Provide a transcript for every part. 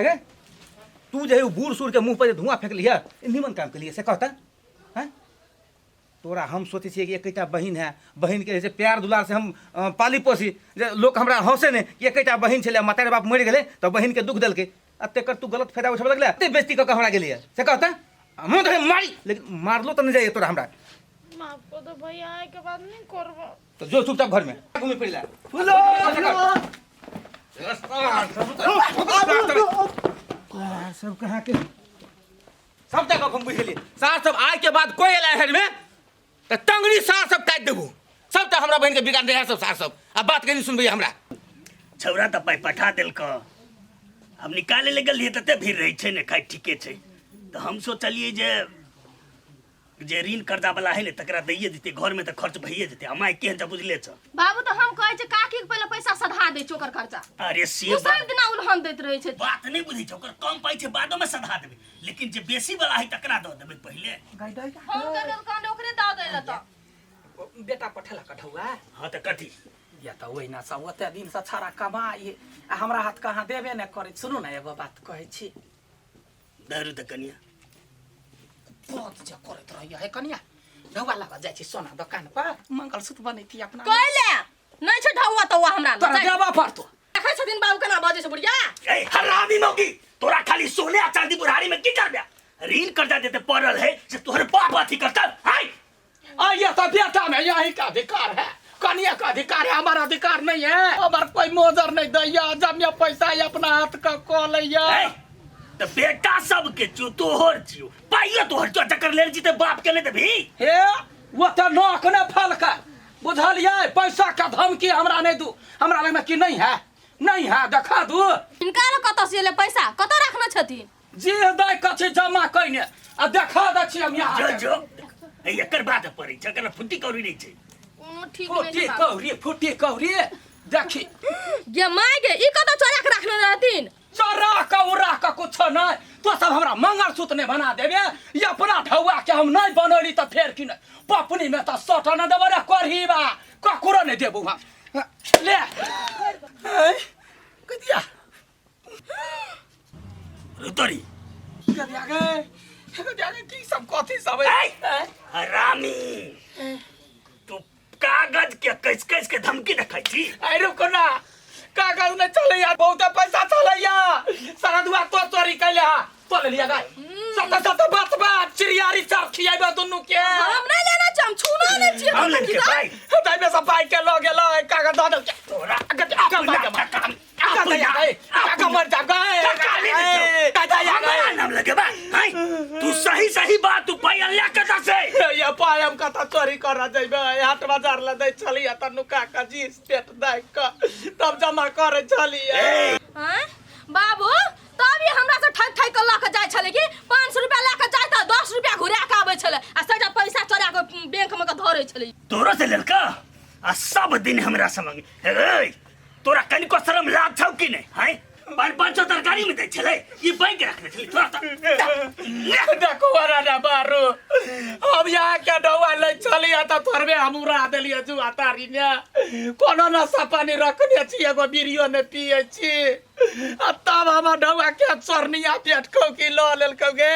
है तू जो है बूढ़ सूढ़ के मुंह पर धुआं फेंक लिया निमन काम के लिए से कहता है तोरा हम सोचे छे कि एकटा बहन है बहन के जैसे प्यार दुलार से हम पाली पोसी लोग हमरा हंसे ने कि एकटा बहन छले माता रे बाप मर गेले तो बहन के दुख दिल के अतेकर तू गलत फायदा उठावे लगले ते बेइज्जती क हमरा गेलिए से कहता हम तो मारी लेकिन मारलो तो नहीं जाए तोरा हमरा माफ कर दो भैया आए के बाद नहीं करबो तो जो चुपचाप घर में घूमे फिरला फुलो सब कहाँ के सब जगह हम बुझ गेलिए सार सब आए के बाद कोई एला हेड में तो टंगड़ी सार सब काट देबू सब तक हमरा बहन के बिगाड़ दे है सब सार सब अब बात करी सुनबे हमरा छौरा त पाई पठा देल क हम निकाले ले गेलिए तते भीड़ रही छे ने खाई ठीके छे तो हम सोचलिए जे ऋण कर्जा वाला है ने तकरा दैये देते घर में तो खर्च भइए जेते अमाय केहन त बुझले छ बाबू तो हम कहे छे काकी के पहले पैसा सधा दे चोकर खर्चा अरे से सब दिन उलहन देत रहे छे बात नहीं बुझी छ ओकर कम पाई छे बादो में सधा देबे लेकिन जे बेसी वाला है तकरा द देबे पहले हम के कांड ओकरे द देला त बेटा पठेला कठौआ हां त कथी या त ओइना सब ओते दिन से छाड़ा कमाई आ हमरा हाथ कहाँ देबे न करे सुनु न एगो बात कहै छी दारू त कनिया बहुत जे करत रहिया है कनिया ढौआ लगा जाइ छी सोना दुकान पर मंगलसूत्र बनैती अपना कहले नहीं छे ढौआ तो हमरा तोरा देबा पड़तो देखै छथिन बाबू केना बाजे छ बुढ़िया ए हरामी मौगी तोरा खाली सोने आ चांदी बुढ़ारी में की करबे ऋण कर्जा देते पड़ल है से तोहर बाप अथी करता हाय आ ये तो बेटा में यही का अधिकार है कनिया का अधिकार है हमारा अधिकार नहीं है हमार कोई मोजर नहीं दैया जब ये पैसा अपना हाथ का को लैया तो बेटा सब के चू तोहर चियो पाइयो तोहर चो चक्कर ले जीते बाप के नहीं देबी हे वो तो नौक ने फल का बुझलिए पैसा का धमकी हमरा नहीं दू हमरा लग में की नहीं है देखा दू इनका कत से ले पैसा कत रखना छथिन जी दई कछे जमा कइने आ देखा द छी हम यहां जो ए एकर बात पड़ी छकर फुट्टी कौरी नहीं छे कोनो ठीक नहीं फुट्टी कौरी देखी गे माय गे ई कत चोरा के रखने रहथिन चोरा का उरा का कुछ नहीं तो सब हमरा मंगलसूत्र ने बना देबे ये अपना ढौआ के हम नहीं बनौली तो फेर की नहीं पपनी में तो सट न देबे रे करहीबा ककरो नहीं देबू हम ले कदिया रुतरी कदिया की सब कथी सब हरामी तू कागज के कैस के धमकी देखाई छी आई रुको ना कागज नहीं चले यार बहुत पैसा चले यार सारा दुआ तो चोरी कैले हा तो ले लिया गाय सत बात चिड़ियारी चार खियाबे दुनु के हम नहीं लेना छ हम छूना नहीं छी हम लेके भाई तै में सब भाई के लो गेलो कागज दे दो तोरा मर जा गए नाम लगे बा तू सही बात तू पाई अल्लाह कथा से ये पाई हम कथा चोरी करा जइबे हाट बाजार ले दे चली तनु काका जी पेट दे क तब जमा करे चली हैं बाबू तब ये हमरा से ठक ठक के लाके जाय छले कि 500 रुपया लाके जाय त 10 रुपया घुरा के आबै छले आ सजा पैसा चोरा के बैंक में के धरे छले तोरा से लड़का आ सब दिन हमरा संग ए तोरा कनिको शर्म लाग छौ कि नहीं हैं 500 तरकारी में दे छले ये बैंक रखने छले तोरा देखो वराना बारू अब यहाँ के डौआ ले चली त थोरबे हमरा देलिए जुआ तारी ने कोनो नशा पानी रखने छी एगो बीड़ियो ने पिए छी तब हम डौआ के चोरनिया पेट को की लो लेल को गे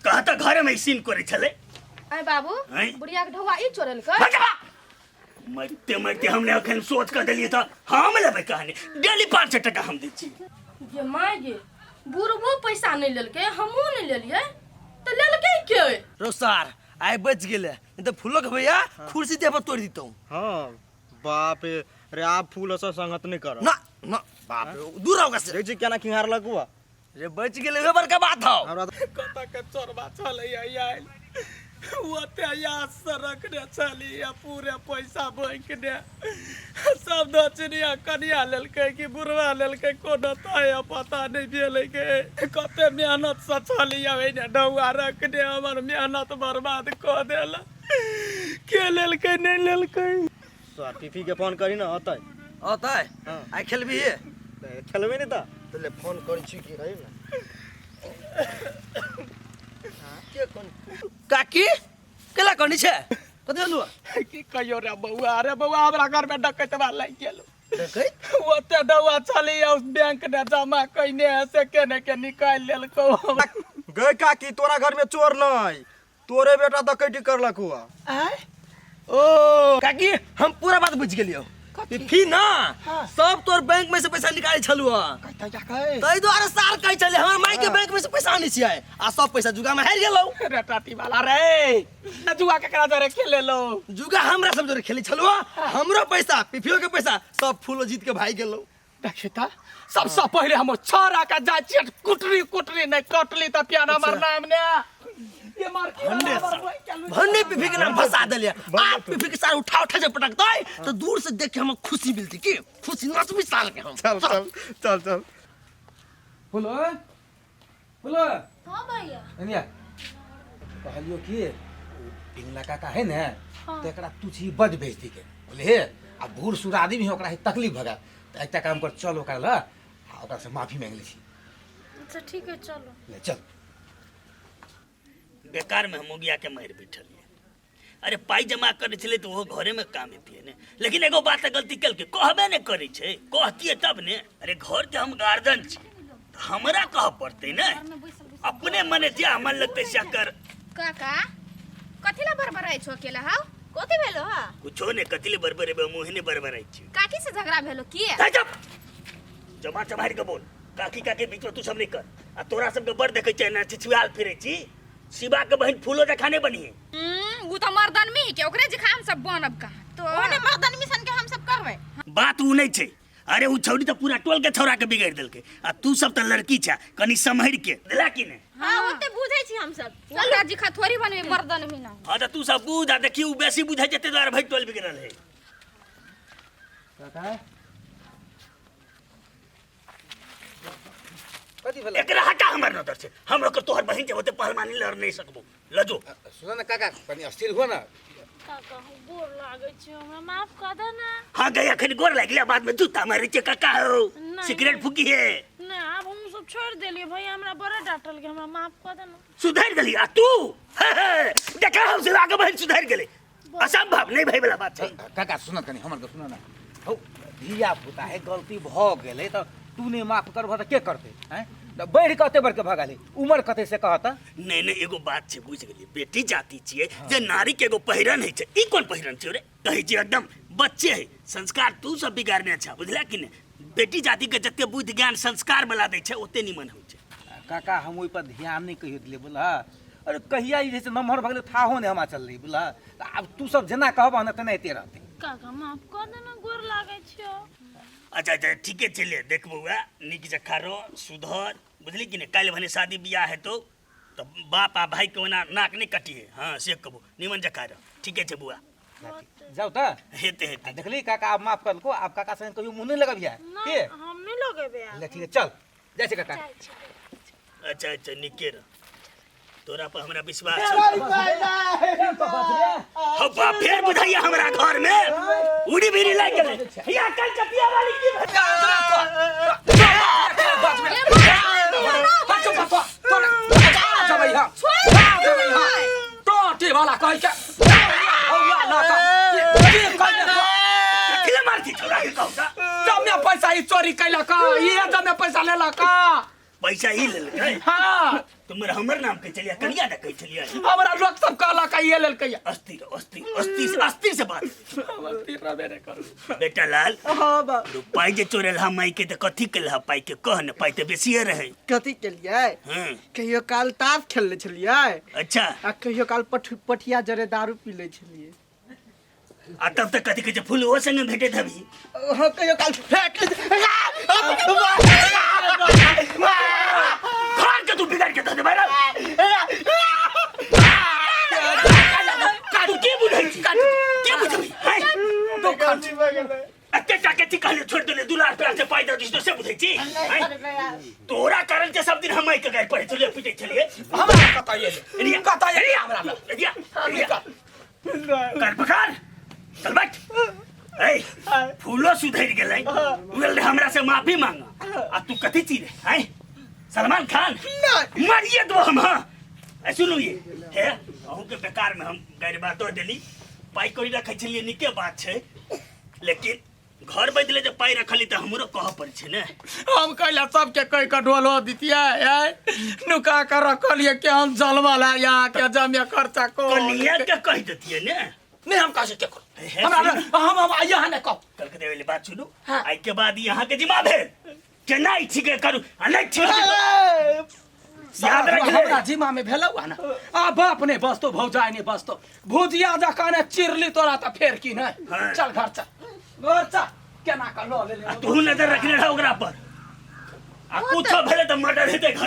कहता घर में सीन करे छले आई बाबू बुढ़िया के ढौआ ई चोरल कर मरते हमने अखन सोच कर दिलिए था हम लेबे कहने डेली 500 टका हम दै छी ये माय गे बुढ़बो पैसा नहीं लेलके हमहू नहीं लेलिए तो लेलके के रोसार आइ बच गेले नहीं तो फूलो के भैया कुर्सी दे पर तोड़ देतो हां बाप रे आप फूल से संगत नहीं करो ना ना बाप रे दूर होगा से रे जी केना किहार लगुआ रे बच गेले वे बड़का बात हो हमरा कता के चोरबा चले आइल ओते याद से रखने चली पूरे पैसा बैंक ने सब दचनिया कनिया लेलके कि बुढ़वा लेलके कोनो ताय पता नहीं भेले के कते मेहनत से चली आवे ने डौआ रखने हमर मेहनत बर्बाद क देला के लेलके नहीं लेलके सर टीपी के फोन करी ना होतै आई खेलबी है खेलबे नहीं त ले फोन करी छी की रही ना के कोन काकी केला कोनी छे कते लु की कहियो रे बउआ हमरा घर में डकैतवा लाग गेलो ओते दवा चली उस बैंक ने जमा कइने से केने के निकाल लेलको गए काकी तोरा घर में चोर नहीं तोरे बेटा डकैती करलक हुआ ओ काकी हम पूरा बात बुझ गेलियो फी ना सब तोर बैंक में से पैसा निकाले छलु तई द्वारा सार कहि चले हमर माई के बैंक में से पैसा आनी छियै आ सब पैसा जुगा में हेर गेलौ रे टाटी वाला रे जुआ केकरा जरे खेले लो जुगा हमरा सब जोरे खेली छलु हमरो पैसा पिफियो के पैसा सब फूलो जीत के भाई गेलौ देखिता सबसे पहले हम छोरा का जा चेट कुटरी कुटरी नहीं कटली त प्यार हमर नाम ने ये मार भन्ने पिफी के नाम फंसा देलिया आप पिफी के सार उठा उठा जब पटकतै तो दूर से देख के हम खुशी मिलती की खुशी नाच भी साल के हम चल चल चल चल बोलो बोलो हां भैया अनिया कहलियो कि पिंगला काका है ना हाँ। तो एकरा तू छी बज भेज दी के बोले हे आ बूढ़ सूढ़ आदमी है ओकरा तकलीफ भगा तो एकटा काम कर चल ओकरा ला ओकरा से माफी मांग ली छी अच्छा ठीक है चलो ले चल बेकार में हम गया के मार बैठल अरे पाई जमा करे छले तो वो घरे में काम एतिए ने लेकिन एगो बात गलती कल के कहबे ने करे छे कहतिए तब ने अरे घर के हम गार्जियन छी तो हमरा कह पड़ते ने अपने मने जे मन लगते से कर काका कथिला बरबराइ छो अकेला हाउ कथि भेलो हा कुछो ने कतिले बरबरे बे मोहने बरबराई छी काकी से झगड़ा भेलो की चुप जमा चमार के बोल काकी काके बीच में तू सब नहीं कर आ तोरा सब के बड़ देखे छै ना छिछुआल फिरे छी शिवा के बहन फूलो खाने बनी है उ त मर्दन में के ओकरे जे हम सब बनब कहां तो ओने मर्दन मिशन के हम सब करबै बात उ नहीं छै अरे उ छौड़ी तो पूरा टोल के छौरा के बिगाड़ देलके आ तू सब तो लड़की छा कनी संभर के दिला कि ने हां ओते बुझै छी हम सब ओकरा जी खा थोड़ी बनबे मर्दन में ना हां तो तू सब बुझ आ देखी उ बेसी बुझै जते द्वारा भाई टोल बिगड़ल है काका कथी भेल एकरा हटा हमर नजर से हमरो के तोहर बहिन जे होते पहलवानी लड़ नहीं सकबो लजो सुन ना काका कनी अस्थिर हो ना काका हम गोर लागे छी हमरा माफ कर दे ना हां गया खन गोर लागले बाद में जूता मारे छे काका हो सिगरेट फूकी है ना अब हम सब छोड़ देलिए भैया हमरा बड़ा डांटल के हमरा माफ कर दे ना सुधर गली आ तू देखा हम से आगे बहन सुधर गेले असंभव नहीं भाई वाला बात है काका सुन कनी हमर के सुन ना हो धिया पुता है गलती भ गेले तो तू ने माफ करबो त के करते हैं बढ़ कते बढ़ के भगाले उम्र कते से कहता नहीं नहीं एगो बात छे बुझ गेली बेटी जाति छिए जे नारी के एगो पहिरन है छे ई कोन पहिरन छे रे कहि जे एकदम बच्चे है संस्कार तू सब बिगाड़ने अच्छा बुझला कि ने बेटी जाति के जते बुद्धि ज्ञान संस्कार बला दे छे ओते निमन हो छे काका हम ओइ पर ध्यान नहीं कहियो दिले बोला अरे कहिया ई जैसे नमहर भगले थाहो ने हमा चल रही बोला अब तू सब जना कहबा न तने एते रहते काका माफ कर दे ना गोर लागे छियो अच्छा अच्छा ठीक है चलिए देख बउआ निक जखा रो सुधर बुझली कि ने काल भने शादी बियाह है तो बाप आ भाई के ओना नाक नहीं कटिए हां से कहबो निमन जखा रो ठीक है छे बुआ जाओ त हेते हेते देखली काका आप माफ कर को आप काका से कहियो मुंह नहीं लगबिया के हम नहीं लगेबे ले ठीक है चल जैसे काका अच्छा अच्छा निके रो तोरा पर हमरा विश्वास है हो बा फेर बुझाइया हमरा घर में उड़ी बीड़ी लाग गेले या कल चटिया वाली की वाला कह के किले मारती छोरा के कहता जमे पैसा ई चोरी कैला का ये जमे पैसा लेला का पैसा ही ले ले हां तुमरा हमर नाम के चलिया कनिया द कह चलिया हमरा लोग सब कहला का ये लेल कैया अस्थिर अस्थिर अस्थिर अस्थिर से बात तीरा बेरे कर बेटा लाल हां बा पाई जे चोरेल हम माई के त कथि केला पाई के कह न पाई त बेसिए रहे कथि केलियै हां कहियो काल ताश खेलले छलियै अच्छा आ कहियो काल पठिया जरे दारू पी ले छलियै आ तब तक कथि के फूल ओ संग भेटे थबी हां कहियो काल फेंक खान के तू बिगाड़ के दे मेरा तू के बुझै के बुझबी तो खर्च अते जाके ती कहले छोड़ देले दुलार पे से पाई दे तो से बुझै छी तोरा कारण के सब दिन हम माई के गाय पड़े चले पिटे चलिए हमरा कता ये कता ये हमरा कर पखार चल बैठ ए फूलो सुधर गेलै बोल हमरा से माफी मांगा आ तू कथि चीज है सलमान खान मारिए दो हम हां सुनो ये है अहू के बेकार में हम गैर बात देली पाई कोई रखै छलिए निके बात छै लेकिन घर बदले जब पाई रखली तो हमरो कह पर छै ने। हम कैला सबके कह के ढोलो दितिया नुका कर रखलिए के हम जलवा ला या के जमे खर्चा को कनिया के कह देतिए ने। नहीं हम कैसे के हमरा हम यहाँ ने कब कल के देवेली बात सुनू। आई के बाद यहाँ के जिम्मा भेल के नहीं ठीक करू आ नहीं ठीक याद रख हमरा जिम्मा में भेलौ ना आ बाप ने बस तो भौजाई ने बस तो भुजिया जका ने चिरली तोरा त फेर की नहीं। चल घर चल केना का लो ले तू नजर रखने रह ओकरा पर आ कुछ भेले त मर्डर हेते।